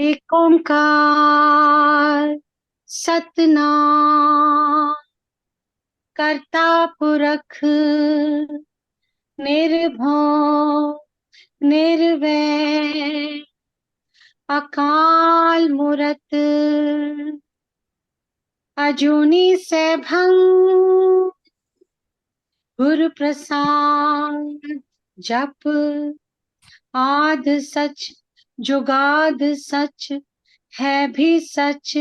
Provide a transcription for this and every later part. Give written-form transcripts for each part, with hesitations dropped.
एक ओंकार सतनाम करता पुरख निर्भव निर्वैर अकाल मूरत अजूनी सैभं गुरु प्रसाद जप आद सच जुगाद सच है भी सच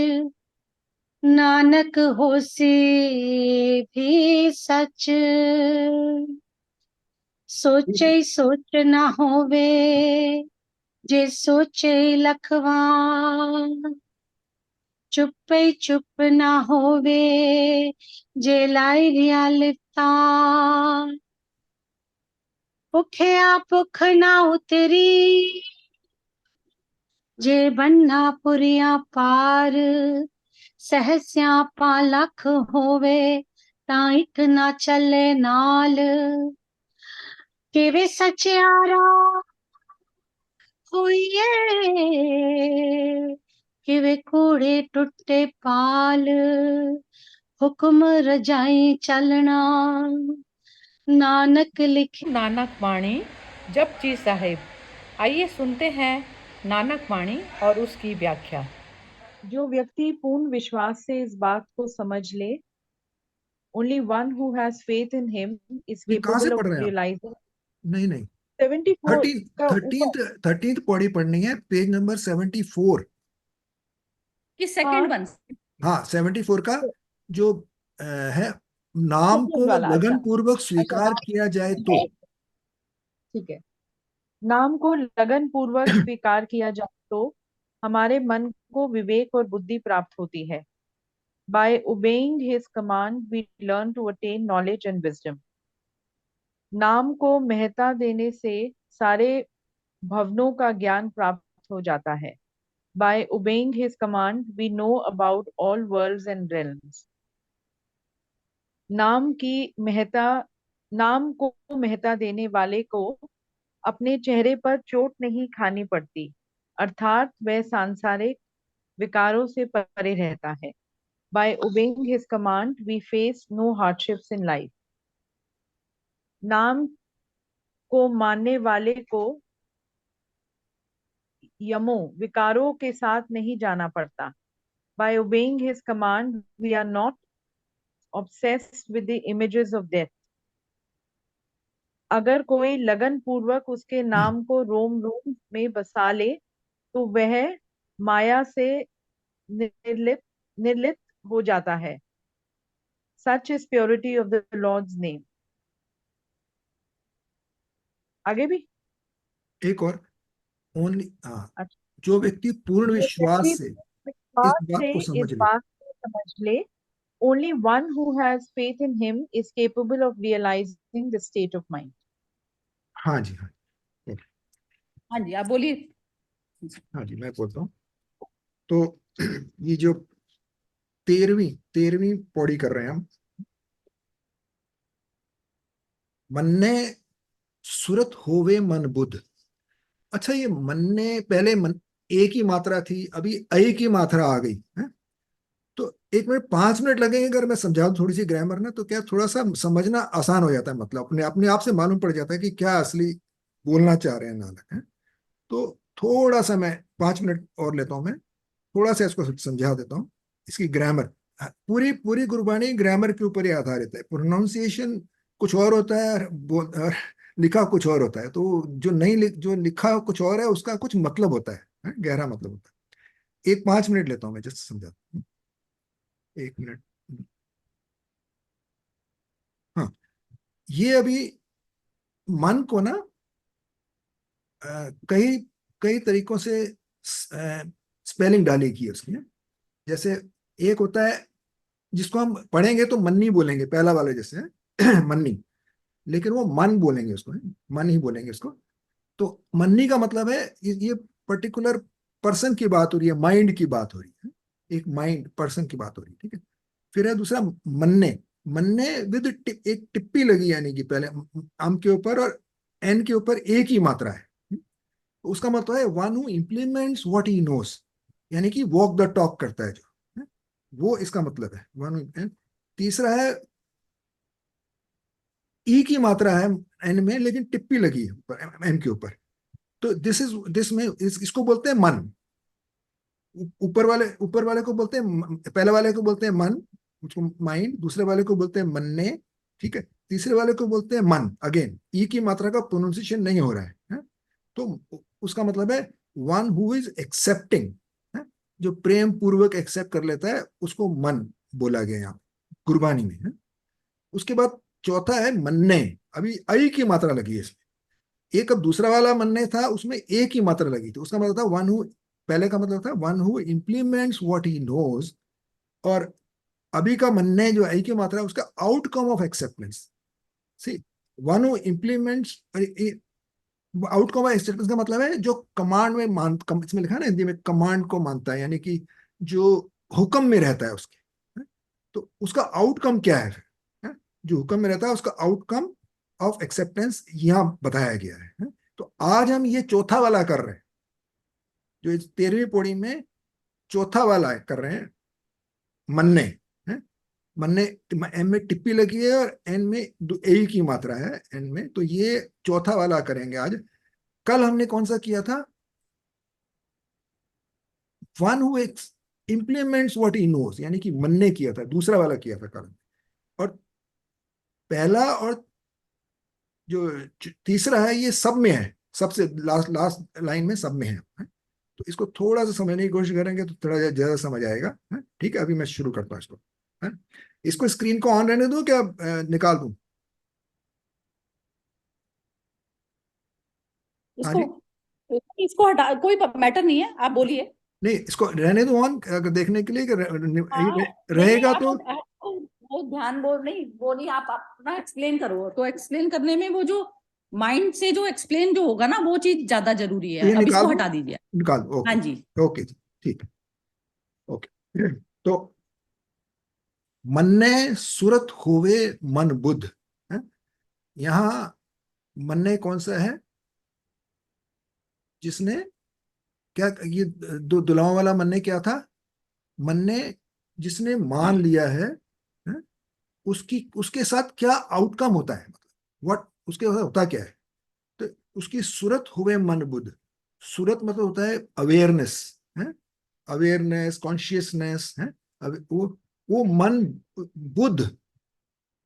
नानक होसी भी सच सोचे सोच न होवे जे सोचे लखवान चुप्पे चुप न होवे जे लाई रिया लिपता भुखया भुख न उतरी जे बन्ना पुरिया पार सहस्या पालख होवे ता इक ना चले नाल किवे सचियारा होइए किवे कूड़े टुटे पाल हुक्म रजाई चलना नानक लिखे नानक वाणी जपजी साहिब। आइए सुनते हैं नानक वाणी और उसकी व्याख्या। जो व्यक्ति पूर्ण विश्वास से इस बात को समझ ले, only one who has faith in him is ये कहाँ से capable of पढ़ रहे हैं आप? realizing। नहीं नहीं 74 का थर्टींथ पौड़ी पढ़नी है, पेज नंबर 74 कि सेकंड वन। हाँ 74 का जो है, नाम को वाला, लगन अच्छा। पूर्वक स्वीकार किया जाए तो। ठीक है, नाम को लगन पूर्वक स्वीकार किया जाए तो हमारे मन को विवेक और बुद्धि प्राप्त होती है। By obeying his command, we learn to attain knowledge and wisdom. नाम को महत्ता देने से सारे भवनों का ज्ञान प्राप्त हो जाता है। By obeying his command, we know about all worlds and realms. नाम को महत्ता देने वाले को अपने चेहरे पर चोट नहीं खानी पड़ती, अर्थात वह सांसारिक विकारों से परे रहता है। By obeying his command, we face no hardships in life. नाम को मानने वाले को यमों विकारों के साथ नहीं जाना पड़ता। By obeying his command, we are not obsessed with the images of death. अगर कोई लगन पूर्वक उसके नाम को रोम रोम में बसा ले तो वह माया से निर्लिप्त हो जाता है। Such is purity of the Lord's name. आगे भी एक और ओनली जो व्यक्ति पूर्ण विश्वास से इस बात को समझ ले, only one who has faith in him is capable of realizing the state of mind. हाँ जी हाँ हाँ जी, आप बोलिए। हाँ जी, मैं बोलता हूँ। तो ये जो 13वीं पौड़ी कर रहे हैं हम, मन्ने सुरत होवे मन बुध। अच्छा, ये मन्ने पहले एक ही मात्रा थी, अभी ऐ की मात्रा आ गई है। तो 1 मिनट 5 मिनट लगेंगे अगर मैं समझाऊं थोड़ी सी ग्रामर ना, तो क्या थोड़ा सा समझना आसान हो जाता है, मतलब अपने अपने आप से मालूम पड़ जाता है कि क्या असली बोलना चाह रहे हैं नानक है। तो थोड़ा सा मैं 5 मिनट और लेता हूं, मैं थोड़ा सा इसको समझा देता हूँ। इसकी ग्रामर, पूरी पूरी गुरबानी ग्रामर के ऊपर ही आधारित है। प्रोनाउंसिएशन कुछ और होता है और लिखा कुछ और होता है। तो जो लिखा कुछ और है, उसका कुछ मतलब होता है, गहरा मतलब होता है। 5 मिनट लेता हूं मैं, जस्ट समझाता हूँ। 1 मिनट। हाँ, ये अभी मन को ना कई कई तरीकों से स्पेलिंग डाली की है उसकी। जैसे एक होता है जिसको हम पढ़ेंगे तो मन्नी बोलेंगे, पहला वाला जैसे है मन्नी, लेकिन वो मन बोलेंगे उसको, मन ही बोलेंगे उसको। तो मन्नी का मतलब है ये पर्टिकुलर पर्सन की बात हो रही है, माइंड की बात हो रही है, एक माइंड पर्सन की बात हो रही है, ठीक है। फिर है दूसरा मन्ने, मन्ने विद एक टिप्पी लगी, यानी कि पहले आम के ऊपर और एन के ऊपर एक ही मात्रा है, तो उसका मतलब है one who implements what he knows, यानी कि वॉक द टॉक करता है जो, वो इसका मतलब है वन। तीसरा है ई की मात्रा है एन में, लेकिन टिप्पी लगी है एन के ऊपर, तो दिस में इसको बोलते हैं मन। ऊपर वाले को बोलते हैं, पहले वाले को बोलते हैं मन, उसको माइंड, दूसरे वाले को बोलते हैं मन्ने, ठीक है, तीसरे वाले को बोलते हैं मन। अगेन ई की मात्रा का प्रोनाउंसिएशन नहीं हो रहा है? तो उसका मतलब है वन हु इज एक्सेप्टिंग, जो प्रेम पूर्वक एक्सेप्ट कर लेता है उसको मन बोला गया यहाँ गुरबानी में, है? उसके बाद चौथा है मन्ने। अभी आई की मात्रा लगी है इसमें, एक अब दूसरा वाला मन्ने था उसमें एक ही मात्रा लगी थी, उसका मतलब था वन हु, पहले का मतलब था one who implements what he knows, और अभी का मन्ने जो आई की मात्रा है उसका outcome of acceptance. See, one who implements, outcome of acceptance का मतलब है जो कमांड में इसमें लिखा है ना हिंदी में, कमांड को मानता है, यानी कि जो हुक्म में रहता है उसके, तो उसका आउटकम क्या है? जो हुक्म में रहता है उसका आउटकम ऑफ एक्सेप्टेंस यहाँ बताया गया है? तो आज हम ये चौथा वाला कर रहे हैं, जो इस 13वीं पौड़ी में चौथा वाला कर रहे हैं, मन्ने, है? मन्ने, एम में टिप्पी लगी है और एन में ए की मात्रा है एन में, तो ये चौथा वाला करेंगे आज। कल हमने कौन सा किया था? One who implements what he knows, यानी कि मन्ने किया था, दूसरा वाला किया था कल। और पहला और जो तीसरा है ये सब में है, सबसे लास्ट लास्ट लाइन में सब में है? तो इसको थोड़ा सा समझने की कोशिश करेंगे तो थोड़ा ज्यादा समझ आएगा, है? ठीक है, अभी मैं शुरू करता हूँ इसको, है? इसको स्क्रीन को ऑन रहने दो क्या निकाल दूं? हाँ इसको जी, इसको हटा, कोई मैटर नहीं है, आप बोलिए। नहीं इसको रहने दो ऑन, अगर देखने के लिए कि हाँ, नहीं नहीं, रहेगा आप तो। वो ध्यान, वो नहीं, आप अपना एक्सप्लेन करो, तो एक्सप्लेन करने में वो जो माइंड से जो एक्सप्लेन जो होगा ना, वो चीज ज्यादा जरूरी तो है। ये अब निकाल इसको दूं, हटा दीजिए। निकाल दो, हाँ ओके। जी। ओके जी, ठीक है, ओके। तो मन्ने सुरत होवे मन बुध, है? यहाँ मन्ने कौन सा है? जिसने क्या, ये दो दुलाओं वाला मन्ने क्या था? मन्ने जिसने मान लिया है? उसकी उसके साथ क्या आउटकम होता है, मतलब व्हाट उसके साथ होता क्या है? तो उसकी सूरत हुए मन बुध। सूरत मतलब होता है अवेयरनेस, है? अवेयरनेस, कॉन्शियसनेस, है? अब वो मन बुध,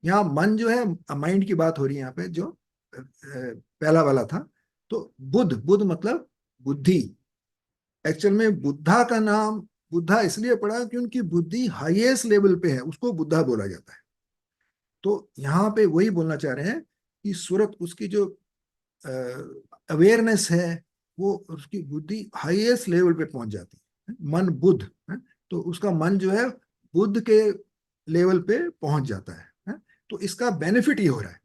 यहाँ मन जो है माइंड की बात हो रही है यहाँ पे, जो पहला वाला था। तो बुध, बुध मतलब बुद्धि। एक्चुअल में बुद्धा का नाम बुद्धा इसलिए पड़ा कि उनकी बुद्धि हाईएस्ट लेवल पे है, उसको बुद्धा बोला जाता है। तो यहाँ पे वही बोलना चाह रहे हैं कि सूरत, उसकी जो अवेयरनेस है, वो उसकी बुद्धि हाईएस्ट लेवल पे पहुंच जाती है, मन बुद्ध है? तो उसका मन जो है बुद्ध के लेवल पे पहुंच जाता है? तो इसका बेनिफिट ये हो रहा है,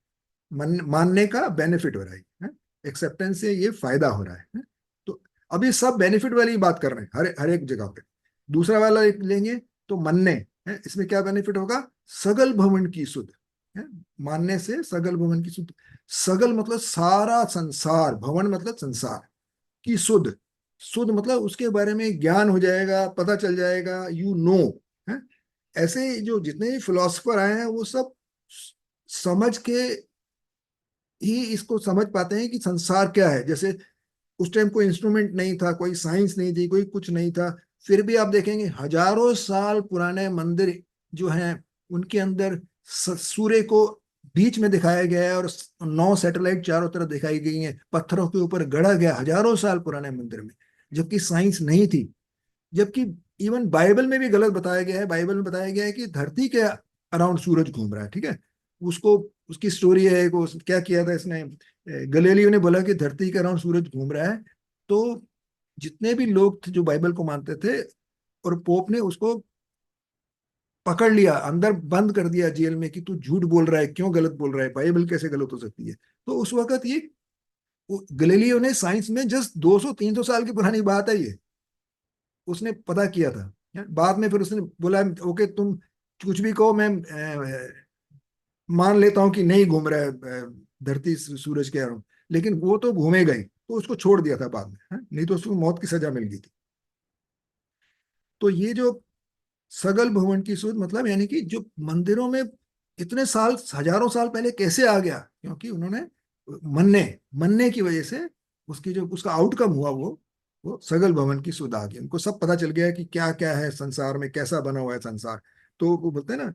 मानने का बेनिफिट हो रहा है? एक्सेप्टेंस से ये फायदा हो रहा है? तो अभी सब बेनिफिट वाली बात कर रहे हैं हर एक जगह पे। दूसरा वाला लेंगे तो मन्ने, है? इसमें क्या बेनिफिट होगा? सगल भवन की सुध, है? मानने से सगल भवन की सुध। सगल मतलब सारा संसार, भवन मतलब संसार की सुध। सुध मतलब उसके बारे में ज्ञान हो जाएगा, पता चल जाएगा, यू नो, है? ऐसे जो जितने भी फिलोसफर आए हैं वो सब समझ के ही इसको समझ पाते हैं कि संसार क्या है। जैसे उस टाइम कोई इंस्ट्रूमेंट नहीं था, कोई साइंस नहीं थी, कोई कुछ नहीं था, फिर भी आप देखेंगे हजारों साल पुराने मंदिर जो हैं उनके अंदर सूर्य को बीच में दिखाया गया है और 9 सैटेलाइट चारों तरफ दिखाई गई हैं, पत्थरों के ऊपर गढ़ा गया हजारों साल पुराने मंदिर में, जबकि साइंस नहीं थी। जबकि इवन बाइबल में भी गलत बताया गया है, बाइबल में बताया गया है कि धरती के अराउंड सूरज घूम रहा है, ठीक है। उसको, उसकी स्टोरी है, को क्या किया था इसने, गलेलियो ने बोला कि धरती के अराउंड सूरज घूम रहा है। तो जितने भी लोग थे जो बाइबल को मानते थे, और पोप ने उसको पकड़ लिया, अंदर बंद कर दिया जेल में कि तू झूठ बोल रहा है, क्यों गलत बोल रहा है, बाइबल कैसे गलत हो सकती है। तो उस वक्त ये गलेलियो ने साइंस में जस्ट 200-300 साल की पुरानी बात है ये, उसने पता किया था। बाद में फिर उसने बोला ओके तुम कुछ भी कहो, मैं मान लेता हूं कि नहीं घूम रहा है धरती सूरज के अराउंड। लेकिन वो तो घूमे गए, तो उसको छोड़ दिया था बाद में, है? नहीं तो उसको मौत की सजा मिल गई थी। तो ये जो सगल भवन की सूझ मतलब यानी कि जो मंदिरों में इतने साल, हजारों साल पहले कैसे आ गया, क्योंकि उन्होंने मनने मनने की वजह से उसकी जो उसका आउटकम हुआ वो सगल भवन की सुध आ गई। उनको सब पता चल गया कि क्या क्या है संसार में, कैसा बना हुआ है संसार। तो वो बोलते हैं ना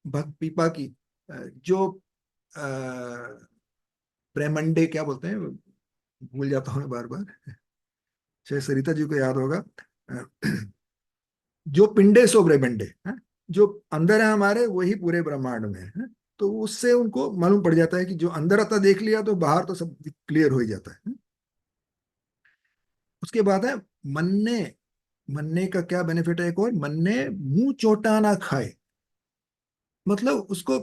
भक्त पीपा की जो ब्रह्मंडे क्या बोलते हैं, भूल जाता हूँ बार बार, शायद सरिता जी को याद होगा। जो पिंडे सो ब्रह्मंडे है, जो अंदर है हमारे वही पूरे ब्रह्मांड में है। तो उससे उनको मालूम पड़ जाता है कि जो अंदर आता देख लिया तो बाहर तो सब क्लियर हो ही जाता है। उसके बाद है मन्ने। मन्ने का क्या बेनिफिट है, एक और, मन्ने मुंह चोटा ना खाए। मतलब उसको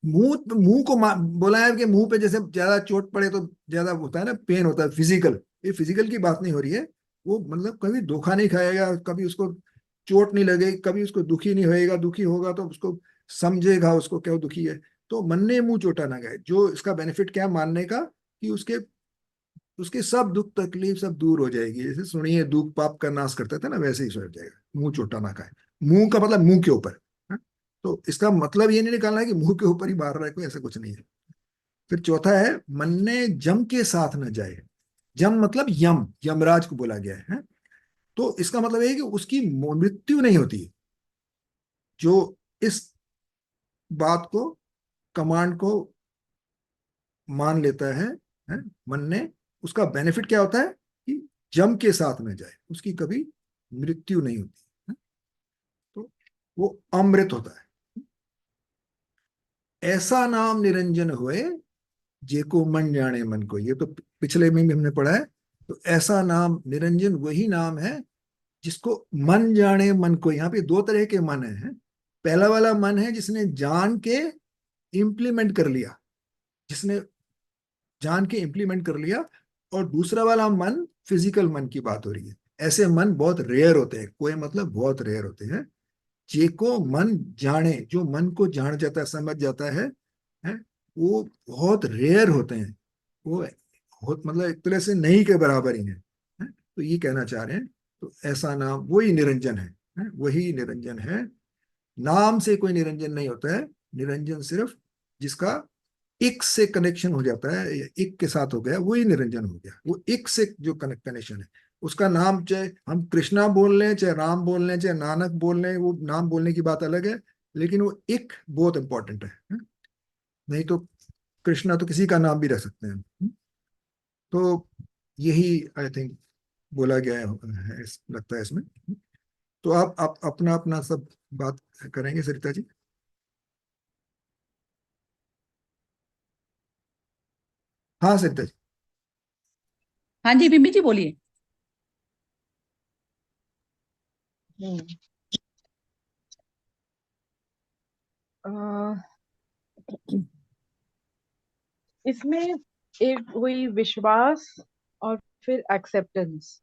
मुंह मुंह को बोला है कि मुंह पे जैसे ज्यादा चोट पड़े तो ज्यादा होता है ना, पेन होता है फिजिकल। ये फिजिकल की बात नहीं हो रही है। वो मतलब कभी धोखा नहीं खाएगा, कभी उसको चोट नहीं लगेगी, कभी उसको दुखी नहीं होएगा, दुखी होगा तो उसको समझेगा उसको क्या दुखी है। तो मन्ने मुंह चोटा ना गए, जो इसका बेनिफिट क्या है मानने का, कि उसके उसके सब दुख तकलीफ सब दूर हो जाएगी। जैसे सुनिए दुख पाप का नाश करते थे ना, वैसे ही हो जाएगा। मुंह चोटा ना खाए, मुंह का मतलब मुंह के ऊपर, हाँ? तो इसका मतलब ये नहीं निकालना है कि मुंह के ऊपर ही मार रहा है कोई, ऐसा कुछ नहीं है। फिर चौथा है मन्ने जम के साथ न जाए। जम मतलब यम, यमराज को बोला गया है। तो इसका मतलब है कि उसकी मृत्यु नहीं होती। जो इस बात को, कमांड को मान लेता है मन ने, उसका बेनिफिट क्या होता है कि जम के साथ में जाए, उसकी कभी मृत्यु नहीं होती है? तो वो अमृत होता है। ऐसा नाम निरंजन होए जेको मन जाने मन को, ये तो पिछले में भी हमने पढ़ा है। तो ऐसा नाम निरंजन वही नाम है जिसको मन जाने मन को। यहाँ पे दो तरह के मन है। पहला वाला मन है जिसने जान के इम्प्लीमेंट कर लिया, जिसने जान के इम्प्लीमेंट कर लिया। और दूसरा वाला मन फिजिकल मन की बात हो रही है। ऐसे मन बहुत रेयर होते हैं, कोई मतलब बहुत रेयर होते हैं। जेको मन जाने, जो मन को जान जाता है, समझ जाता है वो बहुत रेयर होते हैं। वो बहुत मतलब एक तरह से नहीं के बराबर ही है? तो ये कहना चाह रहे हैं। तो ऐसा नाम वही निरंजन है? वही निरंजन है। नाम से कोई निरंजन नहीं होता है। निरंजन सिर्फ जिसका एक से कनेक्शन हो जाता है, या एक के साथ हो गया, वही निरंजन हो गया। वो एक से जो कनेक्शन है, उसका नाम चाहे हम कृष्णा बोल लें, चाहे राम बोल लें, चाहे नानक बोल लें, वो नाम बोलने की बात अलग है। लेकिन वो एक बहुत इंपॉर्टेंट है? नहीं तो कृष्णा तो किसी का नाम भी रख सकते हैं। तो यही आई थिंक बोला गया है लगता है इसमें। तो आप अपना अपना सब बात करेंगे सरिता जी? हाँ सरिता जी। हाँ जी बिम्बी जी बोलिए। हम्म, अ, इसमें एक हुई विश्वास और फिर एक्सेप्टेंस।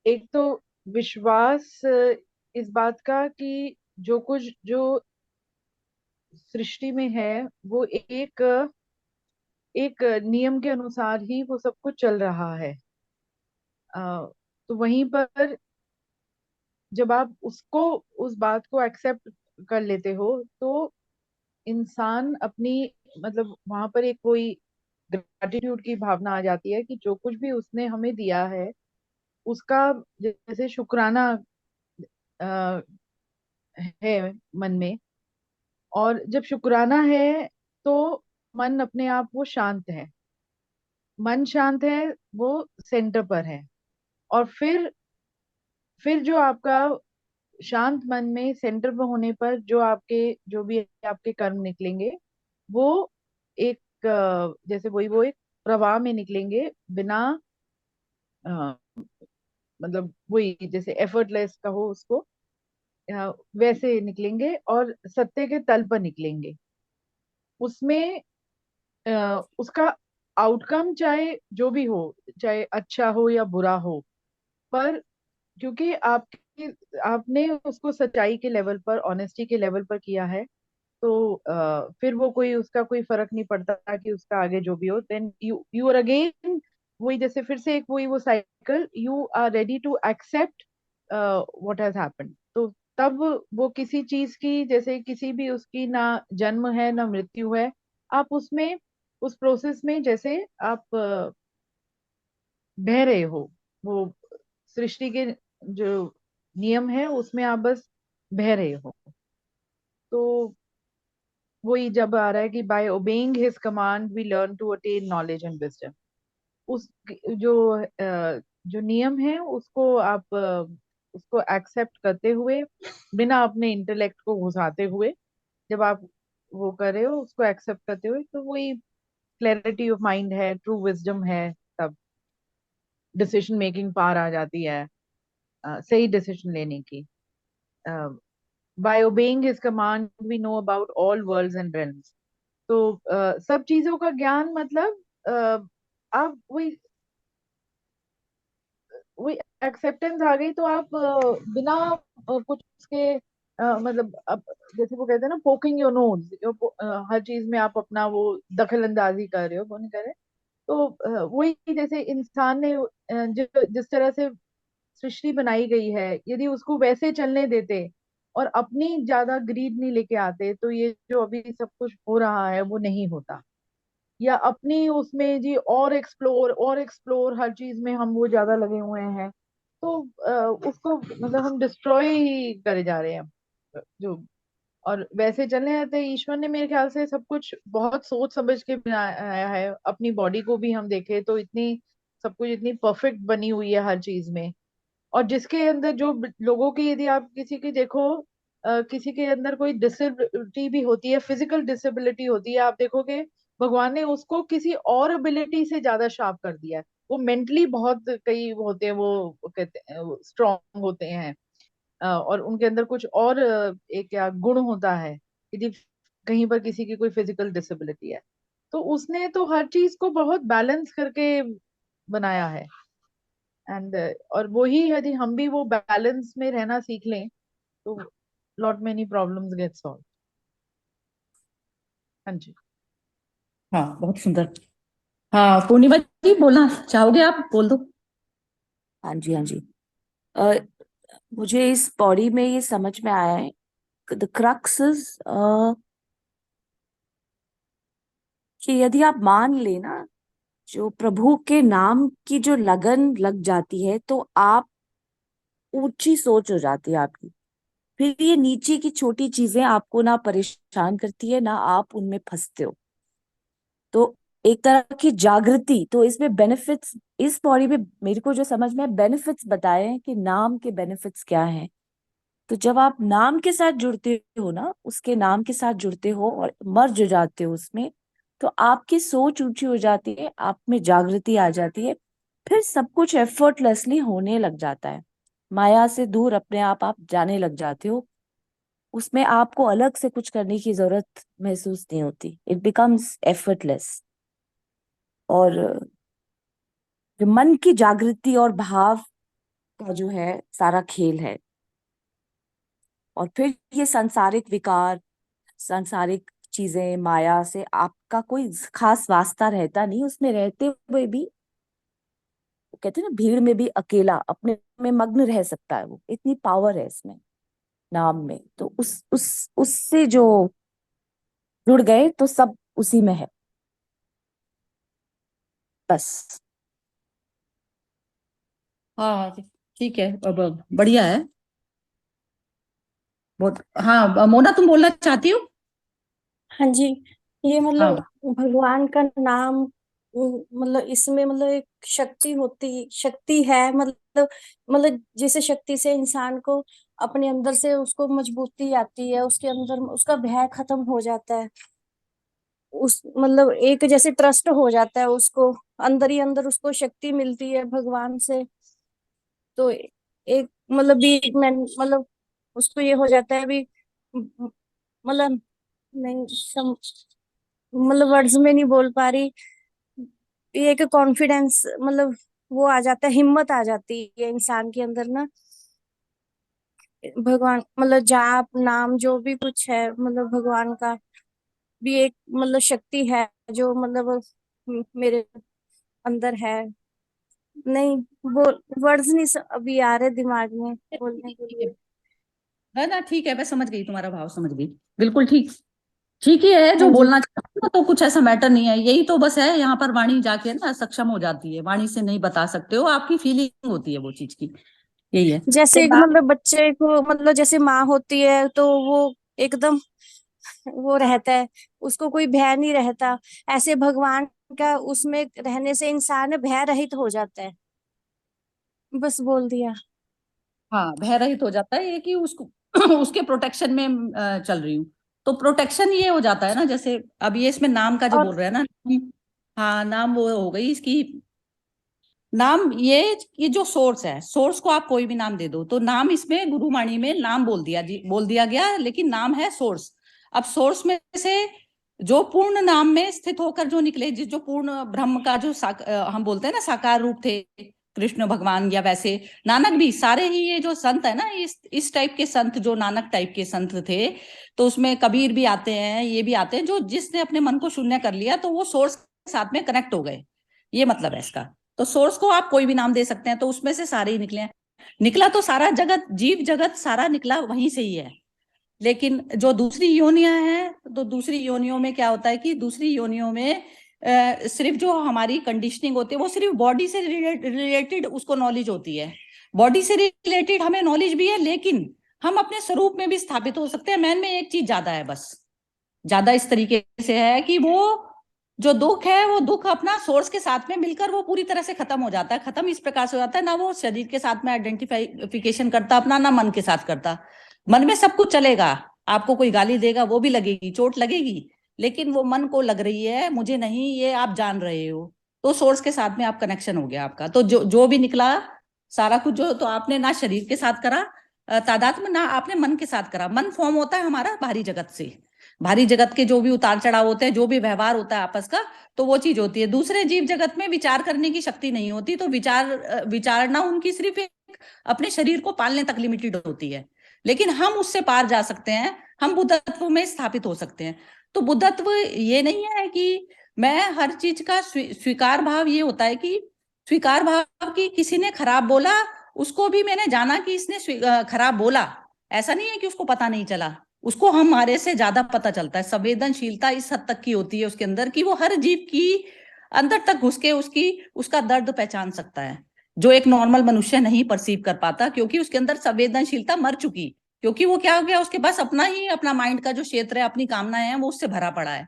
एक तो विश्वास इस बात का कि जो कुछ जो सृष्टि में है वो एक नियम के अनुसार ही वो सब कुछ चल रहा है। अ, तो वहीं पर जब आप उसको उस बात को एक्सेप्ट कर लेते हो तो इंसान अपनी मतलब वहां पर एक कोई ग्रेटिट्यूड की भावना आ जाती है कि जो कुछ भी उसने हमें दिया है उसका जैसे शुक्राना अ, है मन में। और जब शुक्राना है तो मन अपने आप वो शांत है। मन शांत है, वो सेंटर पर है। और फिर जो आपका शांत मन में सेंटर पर होने पर जो आपके जो भी आपके कर्म निकलेंगे वो एक जैसे वही वो एक प्रवाह में निकलेंगे बिना अ, मतलब वही जैसे एफर्टलेस कहो उसको, वैसे निकलेंगे और सत्य के तल पर निकलेंगे। उसमें उसका आउटकम चाहे जो भी हो, चाहे अच्छा हो या बुरा हो, पर क्योंकि आपने उसको सच्चाई के लेवल पर, ऑनेस्टी के लेवल पर किया है, तो फिर वो कोई उसका कोई फर्क नहीं पड़ता कि उसका आगे जो भी हो, देन यू आर अगेन वही, जैसे फिर से एक वही वो cycle, you are ready to accept what has happened. तो तब वो किसी चीज की, जैसे किसी भी उसकी ना जन्म है ना मृत्यु है, आप उसमें उस प्रोसेस में जैसे आप बह रहे हो, वो सृष्टि के जो नियम है उसमें आप बस बह रहे हो। तो वही जब आ रहा है कि by obeying his command we learn to attain knowledge and wisdom. उस जो जो नियम है उसको आप उसको एक्सेप्ट करते हुए, बिना अपने इंटेलेक्ट को घुसाते हुए, जब आप वो कर रहे हो उसको एक्सेप्ट करते हुए, तो वही क्लैरिटी ऑफ माइंड है, ट्रू विजडम है, तब डिसीजन मेकिंग पावर आ जाती है, सही डिसीजन लेने की। By obeying his command we know about all worlds and realms। तो सब चीजों का ज्ञान मतलब आप वही वही एक्सेप्टेंस आ गई, तो आप बिना कुछ उसके मतलब अब जैसे वो कहते हैं ना, पोकिंग योर नोज, हर चीज में आप अपना वो दखल अंदाजी कर रहे हो, वो नहीं कर रहे। तो वही जैसे इंसान ने जिस तरह से सृष्टि बनाई गई है, यदि उसको वैसे चलने देते और अपनी ज्यादा ग्रीड नहीं लेके आते, तो ये जो अभी सब कुछ हो रहा है वो नहीं होता। या अपनी उसमें जी और एक्सप्लोर हर चीज में हम वो ज्यादा लगे हुए हैं, तो उसको मतलब हम डिस्ट्रॉय ही करे जा रहे हैं जो। और वैसे चलने हैं ईश्वर ने मेरे ख्याल से सब कुछ बहुत सोच समझ के बनाया है। अपनी बॉडी को भी हम देखें तो इतनी सब कुछ इतनी परफेक्ट बनी हुई है हर चीज में। और जिसके अंदर जो लोगों की, यदि आप किसी की देखो, किसी के अंदर कोई डिसेबिलिटी भी होती है, फिजिकल डिसेबिलिटी होती है, आप देखोगे भगवान ने उसको किसी और एबिलिटी से ज्यादा शार्प कर दिया है। वो मेंटली बहुत कई होते हैं, वो कहते हैं स्ट्रांग होते हैं, और उनके अंदर कुछ और एक क्या गुण होता है, यदि कहीं पर किसी की कोई फिजिकल डिसेबिलिटी है, तो उसने तो हर चीज को बहुत बैलेंस करके बनाया है। एंड और वही यदि हम भी वो बैलेंस में रहना सीख लें, तो lot many problems get solve. हाँ जी। हाँ, बहुत सुंदर। हाँ, पूर्णिमा जी बोलना चाहोगे? आप बोल दो। हाँ जी, हाँ जी। अ, मुझे इस बॉडी में ये समझ में आया है, द क्रक्स इज कि यदि आप मान लेना, जो प्रभु के नाम की जो लगन लग जाती है, तो आप ऊंची सोच हो जाती है आपकी। फिर ये नीचे की छोटी चीजें आपको ना परेशान करती है, ना आप उनमें फंसते हो। तो एक तरह की जागृति, तो इसमें बेनिफिट्स, इस बॉडी में मेरे को जो समझ में बेनिफिट्स बताए हैं कि नाम के बेनिफिट्स क्या हैं। तो जब आप नाम के साथ जुड़ते हो ना, उसके नाम के साथ जुड़ते हो और मर्ज हो जाते हो उसमें, तो आपकी सोच ऊंची हो जाती है, आप में जागृति आ जाती है। फिर सब कुछ एफर्टलेसली होने लग जाता है। माया से दूर अपने आप जाने लग जाते हो। उसमें आपको अलग से कुछ करने की जरूरत महसूस नहीं होती, इट बिकम्स एफर्टलेस। और जो मन की जागृति और भाव का जो है सारा खेल है। और फिर ये सांसारिक विकार, सांसारिक चीजें, माया से आपका कोई खास वास्ता रहता नहीं। उसमें रहते हुए भी वो कहते हैं ना, भीड़ में भी अकेला अपने में मग्न रह सकता है। वो इतनी पावर है इसमें, नाम में। तो उस उससे जो जुड़ गए तो सब उसी में है, बस। हाँ, ठीक है, अब बढ़िया है बहुत। हाँ, मोना तुम बोलना चाहती हो? हाँ जी। ये हाँ। मतलब भगवान का नाम, मतलब इसमें मतलब एक शक्ति है, मतलब जिस शक्ति से इंसान को अपने अंदर से उसको मजबूती आती है, उसके अंदर उसका भय खत्म हो जाता है। उस मतलब एक जैसे ट्रस्ट हो जाता है उसको, अंदर ही अंदर उसको शक्ति मिलती है भगवान से। तो एक मतलब भी मतलब उसको ये हो जाता है भी, मतलब नहीं मतलब वर्ड्स में नहीं बोल पा रही। ये एक कॉन्फिडेंस, मतलब वो आ जाता है, हिम्मत आ जाती है इंसान के अंदर ना, भगवान मतलब जाप नाम जो भी कुछ है, मतलब भगवान का भी एक मतलब शक्ति है जो मतलब मेरे अंदर है। नहीं, वो वर्ड्स नहीं अभी आ रहे दिमाग में बोलने के ठीक लिए। है ना, ठीक है, मैं समझ गई, तुम्हारा भाव समझ गई। बिल्कुल ठीक, ठीक ही है जो हाँ जी। बोलना चाहती हो, तो कुछ ऐसा मैटर नहीं है, यही तो बस है, यहाँ पर वाणी जाके ना सक्षम हो जाती है, वाणी से नहीं बता सकते हो, आपकी फीलिंग होती है वो चीज की, यही है। जैसे एक एक बात, मतलब बच्चे को मतलब जैसे माँ होती है तो वो एकदम वो रहता है, उसको कोई भय नहीं रहता। ऐसे भगवान का उसमें रहने से इंसान भय रहित हो जाता है। बस बोल दिया। हाँ, भय रहित हो जाता है, ये कि उसको उसके प्रोटेक्शन में चल रही हूँ, तो प्रोटेक्शन ये हो जाता है ना, जैसे अब ये इसमें नाम का जो और बोल रहे हैं ना। हाँ, नाम वो हो गई इसकी, नाम ये जो सोर्स है, सोर्स को आप कोई भी नाम दे दो, तो नाम इसमें गुरुवाणी में नाम बोल दिया जी, बोल दिया गया, लेकिन नाम है सोर्स। अब सोर्स में से जो पूर्ण नाम में स्थित होकर जो निकले, जिस जो पूर्ण ब्रह्म का जो हम बोलते हैं ना साकार रूप थे कृष्ण भगवान, या वैसे नानक भी, सारे ही ये जो संत है ना, इस टाइप के संत, जो नानक टाइप के संत थे, तो उसमें कबीर भी आते हैं, ये भी आते हैं, जो जिसने अपने मन को शून्य कर लिया, तो वो सोर्स के साथ में कनेक्ट हो गए, ये मतलब है इसका। तो सोर्स को आप कोई भी नाम दे सकते हैं, तो उसमें से सारे ही निकले हैं। निकला तो सारा जगत, जीव जगत सारा निकला वहीं से ही है। लेकिन जो दूसरी योनियां हैं, तो दूसरी योनियों में क्या होता है कि दूसरी योनियों में सिर्फ जो हमारी कंडीशनिंग होती है, वो सिर्फ बॉडी से रिलेटेड उसको नॉलेज होती है, बॉडी से रिलेटेड हमें नॉलेज भी है, लेकिन हम अपने स्वरूप में भी स्थापित हो सकते हैं। मैन में एक चीज ज्यादा है, बस ज्यादा इस तरीके से है कि वो जो दुख है, वो दुख अपना सोर्स के साथ में मिलकर वो पूरी तरह से खत्म हो जाता है। खत्म इस प्रकार से हो जाता है, ना वो शरीर के साथ में आइडेंटिफिकेशन करता अपना, ना मन के साथ करता। मन में सब कुछ चलेगा, आपको कोई गाली देगा वो भी लगेगी, चोट लगेगी, लेकिन वो मन को लग रही है, मुझे नहीं, ये आप जान रहे हो, तो सोर्स के साथ में आप कनेक्शन हो गया आपका। तो जो जो भी निकला सारा कुछ, जो तो आपने ना शरीर के साथ करा तादात्म्य, ना आपने मन के साथ करा। मन फॉर्म होता है हमारा बाहरी जगत से, बाहरी जगत के जो भी उतार चढ़ाव होते हैं, जो भी व्यवहार होता है आपस का, तो वो चीज होती है। दूसरे जीव जगत में विचार करने की शक्ति नहीं होती, तो विचारना उनकी सिर्फ एक अपने शरीर को पालने तक लिमिटेड होती है, लेकिन हम उससे पार जा सकते हैं, हम बुद्धत्व में स्थापित हो सकते हैं। तो बुद्धत्व ये नहीं है कि मैं हर चीज का स्वीकार भाव, ये होता है कि स्वीकार भाव की किसी ने खराब बोला, उसको भी मैंने जाना कि इसने खराब बोला, ऐसा नहीं है कि उसको पता नहीं चला, उसको हमारे से ज्यादा पता चलता है। संवेदनशीलता इस हद तक की होती है उसके अंदर कि वो हर जीव की अंदर तक घुस के उसका दर्द पहचान सकता है, जो एक नॉर्मल मनुष्य नहीं परसीव कर पाता, क्योंकि उसके अंदर संवेदनशीलता मर चुकी, क्योंकि वो क्या हो गया, उसके पास अपना माइंड का जो क्षेत्र है, अपनी कामनाएं हैं, वो उससे भरा पड़ा है।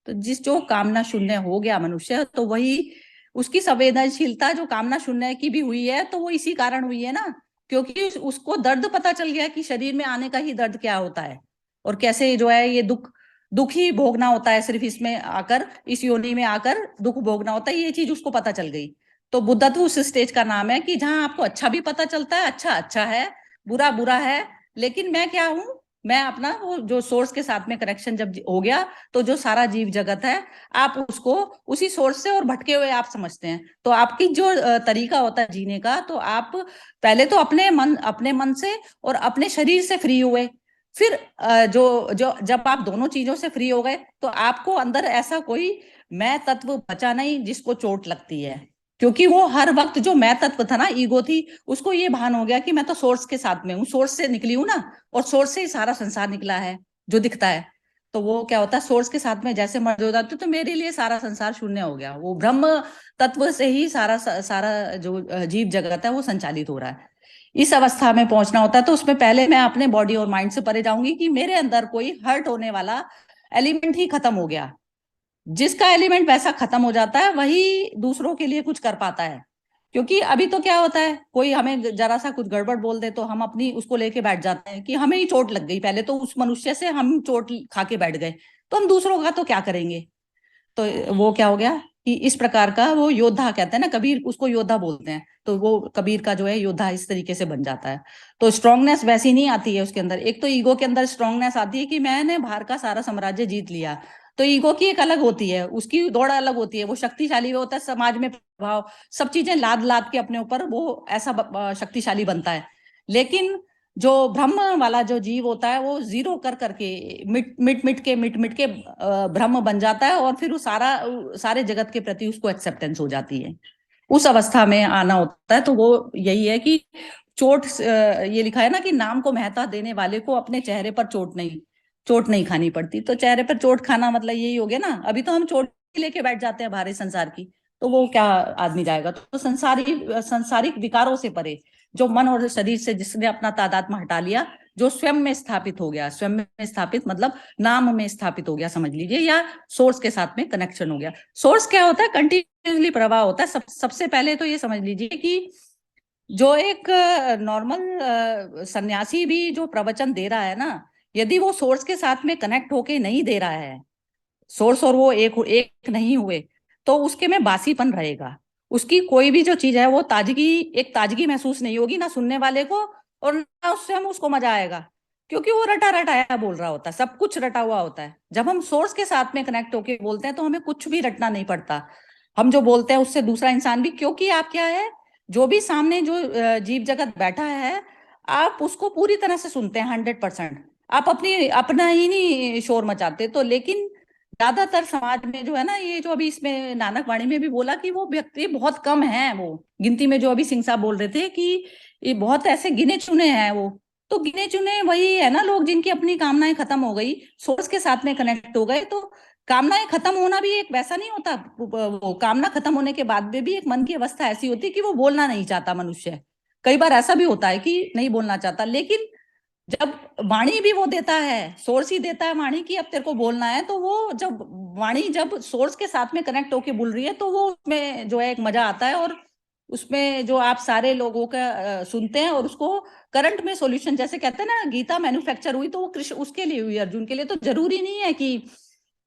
तो जिस जो कामना शून्य हो गया मनुष्य, तो वही उसकी संवेदनशीलता जो कामना शून्य की भी हुई है, तो वो इसी कारण हुई है ना, क्योंकि उसको दर्द पता चल गया कि शरीर में आने का ही दर्द क्या होता है, और कैसे जो है ये दुख दुख ही भोगना होता है, सिर्फ इसमें आकर, इस योनि में आकर दुख भोगना होता है, ये चीज उसको पता चल गई। तो बुद्धत्व उस स्टेज का नाम है कि जहां आपको अच्छा भी पता चलता है, अच्छा अच्छा है, बुरा बुरा है, लेकिन मैं क्या हूं, मैं अपना वो जो सोर्स के साथ में कनेक्शन जब हो गया, तो जो सारा जीव जगत है, आप उसको उसी सोर्स से और भटके हुए आप समझते हैं। तो आपकी जो तरीका होता है जीने का, तो आप पहले तो अपने मन से और अपने शरीर से फ्री हुए, फिर जो जो जब आप दोनों चीजों से फ्री हो गए, तो आपको अंदर ऐसा कोई मैं तत्व बचा नहीं जिसको चोट लगती है, क्योंकि वो हर वक्त जो मैं तत्व था ना, ईगो थी, उसको ये भान हो गया कि मैं तो सोर्स के साथ में हूँ, सोर्स से निकली हूँ ना, और सोर्स से ही सारा संसार निकला है जो दिखता है। तो वो क्या होता है, सोर्स के साथ में जैसे मर्ज हो जाती, तो मेरे लिए सारा संसार शून्य हो गया, वो ब्रह्म तत्व से ही सारा सारा जो जीव जगत है वो संचालित हो रहा है। इस अवस्था में पहुंचना होता है, तो उसमें पहले मैं अपने बॉडी और माइंड से परे जाऊंगी कि मेरे अंदर कोई हर्ट होने वाला एलिमेंट ही खत्म हो गया। जिसका एलिमेंट वैसा खत्म हो जाता है, वही दूसरों के लिए कुछ कर पाता है। क्योंकि अभी तो क्या होता है, कोई हमें जरा सा कुछ गड़बड़ बोल दे, तो हम अपनी उसको लेके बैठ जाते हैं कि हमें ही चोट लग गई, पहले तो उस मनुष्य से हम चोट खा के बैठ गए, तो हम दूसरों का तो क्या करेंगे। तो वो क्या हो गया कि इस प्रकार का वो योद्धा, कहते हैं ना, कबीर उसको योद्धा बोलते हैं, तो वो कबीर का जो है योद्धा इस तरीके से बन जाता है। तो स्ट्रांगनेस वैसी नहीं आती है उसके अंदर। एक तो ईगो के अंदर स्ट्रांगनेस आती है कि मैंने बाहर का सारा साम्राज्य जीत लिया, तो ईगो की एक अलग होती है, उसकी दौड़ अलग होती है, वो शक्तिशाली होता है, समाज में प्रभाव, सब चीजें लाद लाद के अपने ऊपर वो ऐसा शक्तिशाली बनता है। लेकिन जो ब्रह्म वाला जो जीव होता है वो जीरो कर करके मिट के ब्रह्म बन जाता है, और फिर वो सारे जगत के प्रति उसको एक्सेप्टेंस हो जाती है। उस अवस्था में आना होता है। तो वो यही है कि ये लिखा है ना कि नाम को महत्ता देने वाले को अपने चेहरे पर चोट नहीं खानी पड़ती। तो चेहरे पर चोट खाना मतलब यही हो गया ना। अभी तो हम चोट लेके बैठ जाते हैं भारी संसार की, तो वो क्या आदमी जाएगा। तो संसारिक विकारों से परे जो मन और शरीर से जिसने अपना तादात्म्य हटा लिया, जो स्वयं में स्थापित हो गया, स्वयं में स्थापित मतलब नाम में स्थापित हो गया समझ लीजिए, या सोर्स के साथ में कनेक्शन हो गया। सोर्स क्या होता है? कंटिन्यूसली प्रवाह होता है। सबसे पहले तो ये समझ लीजिए कि जो एक नॉर्मल सन्यासी भी जो प्रवचन दे रहा है ना, यदि वो सोर्स के साथ में कनेक्ट होके नहीं दे रहा है, सोर्स और वो एक नहीं हुए, तो उसके में बासीपन रहेगा। उसकी कोई भी जो चीज है वो ताजगी महसूस नहीं होगी, ना सुनने वाले को और ना उससे हम उसको मजा आएगा, क्योंकि वो रटा रटाया बोल रहा होता है, सब कुछ रटा हुआ होता है। जब हम सोर्स के साथ में कनेक्ट होके बोलते हैं तो हमें कुछ भी रटना नहीं पड़ता। हम जो बोलते हैं उससे दूसरा इंसान भी, क्योंकि आप क्या है, जो भी सामने जो जीव जगत बैठा है, आप उसको पूरी तरह से सुनते हैं 100%। आप अपना ही नहीं शोर मचाते। तो लेकिन ज्यादातर समाज में जो है ना, ये जो अभी इसमें नानक वाणी में भी बोला कि वो व्यक्ति बहुत कम है, वो गिनती में जो अभी सिंह साहब बोल रहे थे कि ये बहुत ऐसे गिने चुने हैं। वो तो गिने चुने वही है ना लोग जिनकी अपनी कामनाएं खत्म हो गई, सोर्स के साथ में कनेक्ट हो गए। तो कामनाएं खत्म होना भी एक वैसा नहीं होता। वो कामना खत्म होने के बाद में भी एक मन की अवस्था ऐसी होती है कि वो बोलना नहीं चाहता मनुष्य। कई बार ऐसा भी होता है कि नहीं बोलना चाहता, लेकिन जब वाणी भी वो देता है, सोर्स ही देता है वाणी की अब तेरे को बोलना है, तो वो जब वाणी जब सोर्स के साथ में कनेक्ट होके बोल रही है, तो वो उसमें जो है एक मजा आता है। और उसमें जो आप सारे लोगों का सुनते हैं और उसको करंट में सॉल्यूशन, जैसे कहते हैं ना गीता मैन्युफैक्चर हुई तो वो कृष्ण उसके लिए हुई, अर्जुन के लिए। तो जरूरी नहीं है कि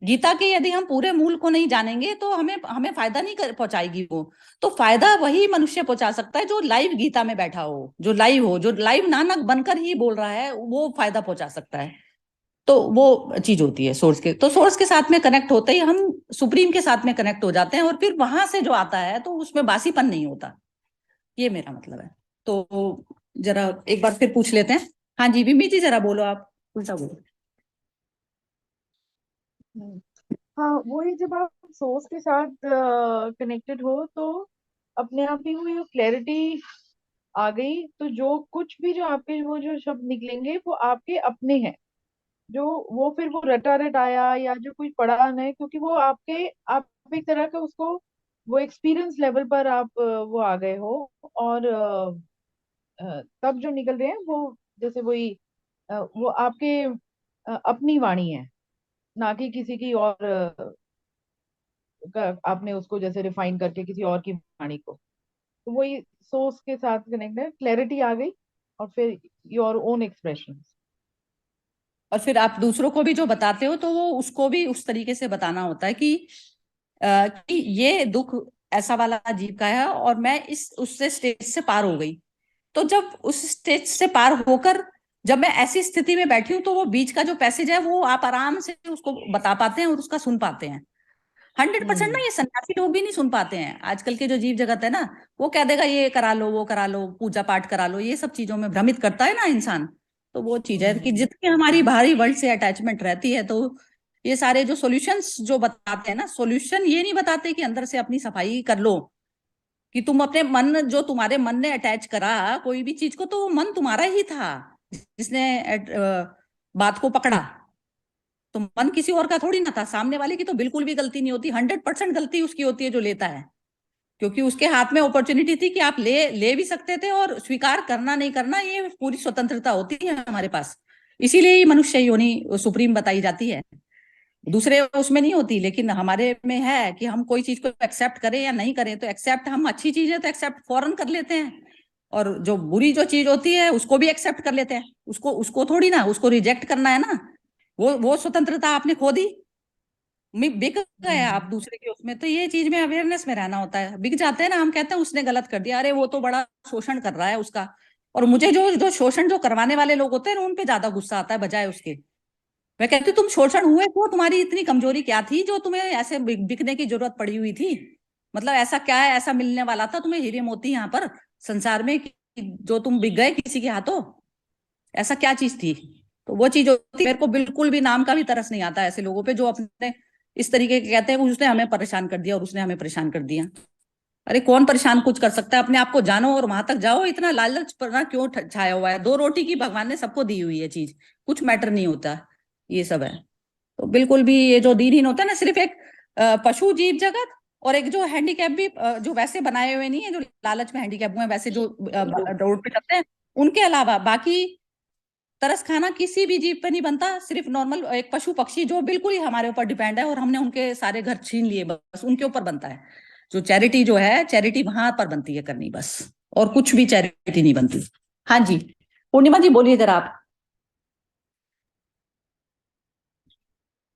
गीता के यदि हम पूरे मूल को नहीं जानेंगे तो हमें फायदा नहीं पहुंचाएगी वो। तो फायदा वही मनुष्य पहुंचा सकता है जो लाइव गीता में बैठा हो, जो लाइव नानक बनकर ही बोल रहा है, वो फायदा पहुंचा सकता है। तो वो चीज होती है सोर्स के। तो सोर्स के साथ में कनेक्ट होते ही हम सुप्रीम के साथ में कनेक्ट हो जाते हैं, और फिर वहां से जो आता है तो उसमें बासीपन नहीं होता। ये मेरा मतलब है। तो जरा एक बार फिर पूछ लेते हैं। हाँ जी बिम्मी जी, जरा बोलो, आप उल्टा बोलो। हाँ, वही जब आप सोर्स के साथ कनेक्टेड हो तो अपने आप ही वो ये क्लैरिटी आ गई। तो जो कुछ भी जो आपके वो जो शब्द निकलेंगे वो आपके अपने हैं। जो वो फिर वो रटा रटाया या जो कुछ पढ़ा नहीं, क्योंकि वो आप एक तरह का उसको वो एक्सपीरियंस लेवल पर आप वो आ गए हो। और तब जो निकल रहे हैं वो जैसे वही वो आपके अपनी वाणी है, ना कि किसी की और आपने उसको जैसे रिफाइन करके किसी और की वाणी को। तो वही सोर्स के साथ कनेक्ट है, क्लैरिटी आ गई और फिर योर ओन एक्सप्रेशन। और फिर आप दूसरों को भी जो बताते हो तो वो उसको भी उस तरीके से बताना होता है कि ये दुख ऐसा वाला जीव का है और मैं इस उससे स्टेज से पार हो गई। तो जब उस स्टेज से पार होकर जब मैं ऐसी स्थिति में बैठी हूँ, तो वो बीच का जो पैसेज है वो आप आराम से उसको बता पाते हैं और उसका सुन पाते हैं। 100% ना, ये सन्यासी लोग भी नहीं सुन पाते हैं। आजकल के जो जीव जगत है ना, वो कह देगा ये करा लो, वो करा लो, पूजा पाठ करा लो, ये सब चीजों में भ्रमित करता है ना इंसान। तो वो चीज है कि जितनी हमारी बाहरी वर्ल्ड से अटैचमेंट रहती है, तो ये सारे जो सॉल्यूशंस जो बताते हैं ना, सॉल्यूशन ये नहीं बताते कि अंदर से अपनी सफाई कर लो, कि तुम अपने मन, जो तुम्हारे मन ने अटैच करा कोई भी चीज को, तो वो मन तुम्हारा ही था जिसने बात को पकड़ा। तो मन किसी और का थोड़ी ना था। सामने वाले की तो बिल्कुल भी गलती नहीं होती, 100% गलती उसकी होती है जो लेता है, क्योंकि उसके हाथ में अपॉर्चुनिटी थी कि आप ले भी सकते थे, और स्वीकार करना नहीं करना ये पूरी स्वतंत्रता होती है हमारे पास। इसीलिए ही मनुष्य योनि सुप्रीम बताई जाती है, दूसरे उसमें नहीं होती। लेकिन हमारे में है कि हम कोई चीज को एक्सेप्ट करें या नहीं करें। तो एक्सेप्ट, हम अच्छी चीज है तो एक्सेप्ट फौरन कर लेते हैं, और जो बुरी जो चीज होती है उसको भी एक्सेप्ट कर लेते हैं। उसको थोड़ी ना उसको रिजेक्ट करना है ना। वो स्वतंत्रता आपने खो दी, बिक गए आप दूसरे के उसमें। तो ये चीज में अवेयरनेस में रहना होता है। बिक जाते हैं ना, हम कहते हैं उसने गलत कर दिया, अरे वो तो बड़ा शोषण कर रहा है उसका। और मुझे जो जो शोषण जो करवाने वाले लोग होते हैं उन पे ज्यादा गुस्सा आता है बजाय उसके। मैं कहती हूँ तुम शोषण हुए तो तुम्हारी इतनी कमजोरी क्या थी जो तुम्हें ऐसे बिकने की जरूरत पड़ी हुई थी। मतलब ऐसा क्या है, ऐसा मिलने वाला था तुम्हें हीरे मोती यहाँ पर संसार में, कि जो तुम बिक गए किसी के हाथों। ऐसा क्या चीज थी? तो वो चीज होती है। मेरे को बिल्कुल भी नाम का भी तरस नहीं आता ऐसे लोगों पे जो अपने इस तरीके के कहते हैं कि उसने हमें परेशान कर दिया और उसने हमें परेशान कर दिया। अरे कौन परेशान कुछ कर सकता है? अपने आप को जानो और वहां तक जाओ। इतना लालच पर क्यों छाया हुआ है? 2 रोटी की भगवान ने सबको दी हुई है चीज, कुछ मैटर नहीं होता। ये सब है। तो बिल्कुल भी ये जो दीनहीन होता है ना, सिर्फ एक पशु जीव जगत और एक जो हैंडीकैप भी जो वैसे बनाए हुए नहीं है, जो लालच में हैंडीकैप हुए हैं, वैसे जो रोड पे चलते हैं, उनके अलावा बाकी तरस खाना किसी भी जीव पे नहीं बनता। सिर्फ नॉर्मल एक पशु पक्षी जो बिल्कुल ही हमारे ऊपर डिपेंड है और हमने उनके सारे घर छीन लिए, बस उनके ऊपर बनता है। जो चैरिटी जो है, चैरिटी वहां पर बनती है करनी, बस। और कुछ भी चैरिटी नहीं बनती। हाँ जी, पूर्णिमा जी बोलिए जरा आप।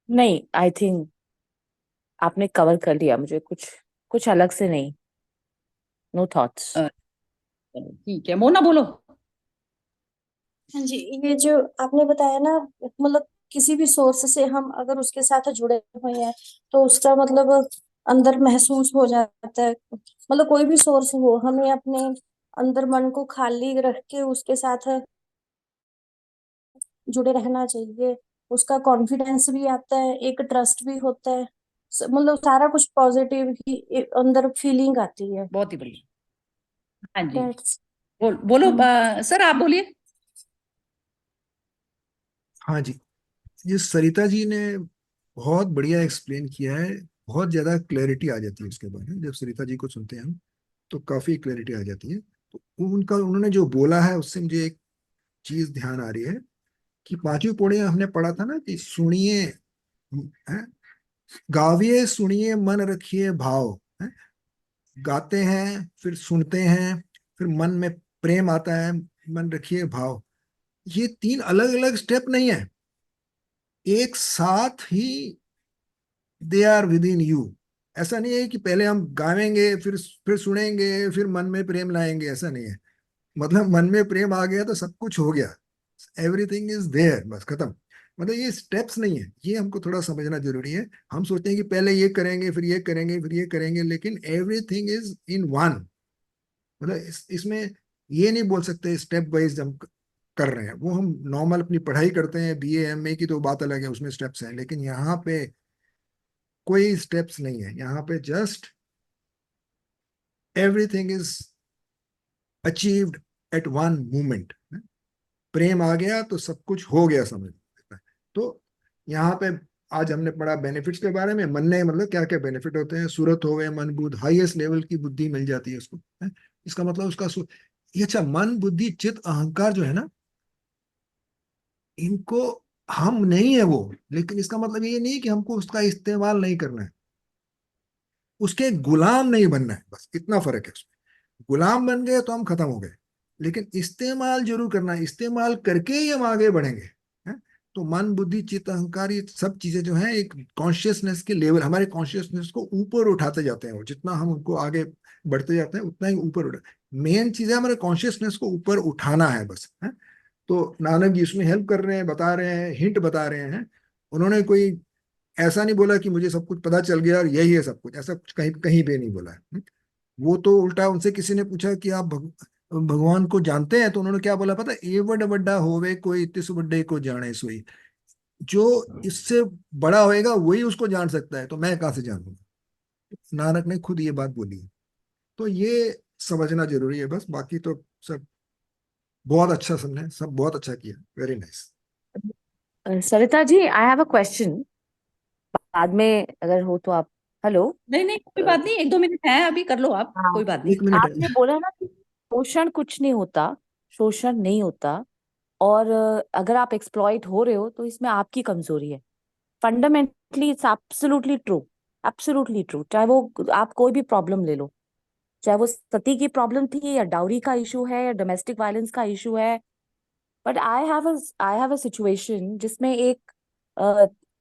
नहीं, आई थिंक आपने कवर कर लिया, मुझे कुछ कुछ अलग से नहीं, नो थॉट्स। चलो, ठीक है, मोना बोलो। हाँ जी, ये जो आपने बताया ना, मतलब किसी भी सोर्स से हम अगर उसके साथ जुड़े हुए हैं तो उसका मतलब अंदर महसूस हो जाता है। मतलब कोई भी सोर्स हो, हमें अपने अंदर मन को खाली रख के उसके साथ जुड़े रहना चाहिए। उसका कॉन्फिडेंस भी आता है, एक ट्रस्ट भी होता है। मतलब सारा कुछ पॉजिटिव ही अंदर फीलिंग आती है। बहुत ही बढ़िया। हाँ जी, That's- बोलो हम्म। सर आप बोलिए। हाँ जी, ये सरिता जी ने बहुत बढ़िया एक्सप्लेन किया है। बहुत ज्यादा क्लैरिटी आ जाती है उसके बारे में, जब सरिता जी को सुनते हैं हम तो काफी क्लैरिटी आ जाती है। तो उनका उन्होंने जो बोला है उससे मुझे एक चीज ध्यान आ रही है कि 5वीं पौड़ी में हमने पढ़ा था ना कि सुनिए, हैं? गाविए सुनिए मन रखिए भाव, हैं? गाते हैं फिर सुनते हैं, फिर मन में प्रेम आता है, मन रखिए भाव। ये 3 अलग अलग स्टेप नहीं है, एक साथ ही they are with in you. ऐसा नहीं है कि पहले हम गावेंगे फिर सुनेंगे फिर मन में प्रेम लाएंगे, ऐसा नहीं है। मतलब मन में प्रेम आ गया तो सब कुछ हो गया, एवरीथिंग इज देयर, बस खत्म। मतलब ये स्टेप्स नहीं है, ये हमको थोड़ा समझना जरूरी है। हम सोचते हैं कि पहले ये करेंगे फिर ये करेंगे फिर ये करेंगे, लेकिन एवरीथिंग इज इन वन। मतलब इसमें ये नहीं बोल सकते स्टेप वाइज हम कर रहे हैं। वो हम नॉर्मल अपनी पढ़ाई करते हैं, बीए एमए की तो बात अलग है, उसमें स्टेप्स हैं, लेकिन यहाँ पे कोई स्टेप्स नहीं है। यहाँ पे just everything is achieved at one moment. प्रेम आ गया तो सब कुछ हो गया, समझ। तो यहाँ पे आज हमने पढ़ा बेनिफिट्स के बारे में। मन ने मतलब क्या क्या बेनिफिट होते हैं, सूरत हो गए मन बुद्ध, हाईएस्ट लेवल की बुद्धि मिल जाती है उसको, है? इसका मतलब उसका ये अच्छा, मन बुद्धि चित्त अहंकार जो है ना, इनको हम नहीं है वो, लेकिन इसका मतलब ये नहीं है कि हमको उसका इस्तेमाल नहीं करना है, उसके गुलाम नहीं बनना है, बस इतना फर्क है उसमें। गुलाम बन गए तो हम खत्म हो गए, लेकिन इस्तेमाल जरूर करना है, इस्तेमाल करके ही हम आगे बढ़ेंगे, है? तो मन बुद्धि चित्त अहंकार ये सब चीजें जो है एक कॉन्शियसनेस के लेवल, हमारे कॉन्शियसनेस को ऊपर उठाते जाते हैं। वो जितना हम उनको आगे बढ़ते जाते हैं उतना ही ऊपर उठा। मेन चीज है हमारे कॉन्शियसनेस को ऊपर उठाना है, बस, है? तो नानक जी इसमें हेल्प कर रहे हैं, बता रहे हैं, हिंट बता रहे हैं। उन्होंने कोई ऐसा नहीं बोला कि मुझे सब कुछ पता चल गया और यही है सब कुछ, ऐसा कुछ कहीं कहीं पे नहीं बोला है। वो तो उल्टा, उनसे किसी ने पूछा कि आप भगवान को जानते हैं, तो उन्होंने क्या बोला पता, ए बड़ बड़ा होवे कोई तिस बड़े को जाने सोई। जो इससे बड़ा होएगा वही उसको जान सकता है, तो मैं कहाँ से जानूंगा। नानक ने खुद ये बात बोली है। तो ये समझना जरूरी है बस, बाकी तो सब बहुत अच्छा, सबने सब बहुत अच्छा किया, very nice. Sarita ji, I have a question, बाद में अगर हो तो आप। हेलो। नहीं नहीं, कोई बात नहीं, 1-2 मिनट है अभी, कर लो आप, हाँ, कोई बात नहीं। 1 मिनट आपने है। बोला ना कि शोषण कुछ नहीं होता, शोषण नहीं होता, और अगर आप एक्सप्लॉइट हो रहे हो तो इसमें आपकी कमजोरी है। Fundamentally it's absolutely true, absolutely true. चाहे वो आप कोई भी प्रॉब्लम ले लो, चाहे वो सती की प्रॉब्लम थी या डाउरी का इशू है या डोमेस्टिक वायलेंस का इशू है। But I have a situation जिसमें एक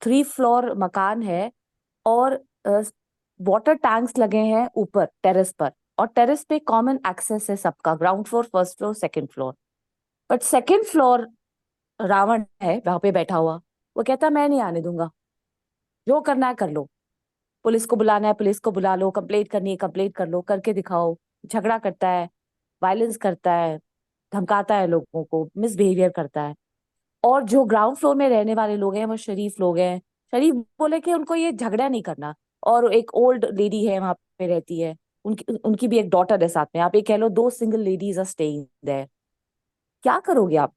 3 फ्लोर मकान है और वाटर टैंक्स लगे हैं ऊपर टेरेस पर, और टेरेस पे कॉमन एक्सेस है सबका, ground floor, first floor, second floor. But second floor Ravan है वहां पे बैठा हुआ, वो कहता मैं नहीं आने दूंगा, जो करना है कर लो, पुलिस को बुलाना है पुलिस को बुला लो, कंप्लेंट करनी है कंप्लेंट कर लो, करके दिखाओ। झगड़ा करता है, वायलेंस करता है, धमकाता है लोगों को, मिसबिहेवियर करता है। और जो ग्राउंड फ्लोर में रहने वाले लोग हैं वो शरीफ लोग हैं। शरीफ बोले कि उनको ये झगड़ा नहीं करना। और एक ओल्ड लेडी है वहां पे रहती है, उनकी उनकी भी एक डॉटर है साथ में। आप ये कह लो 2 single ladies are staying there. क्या करोगे आप?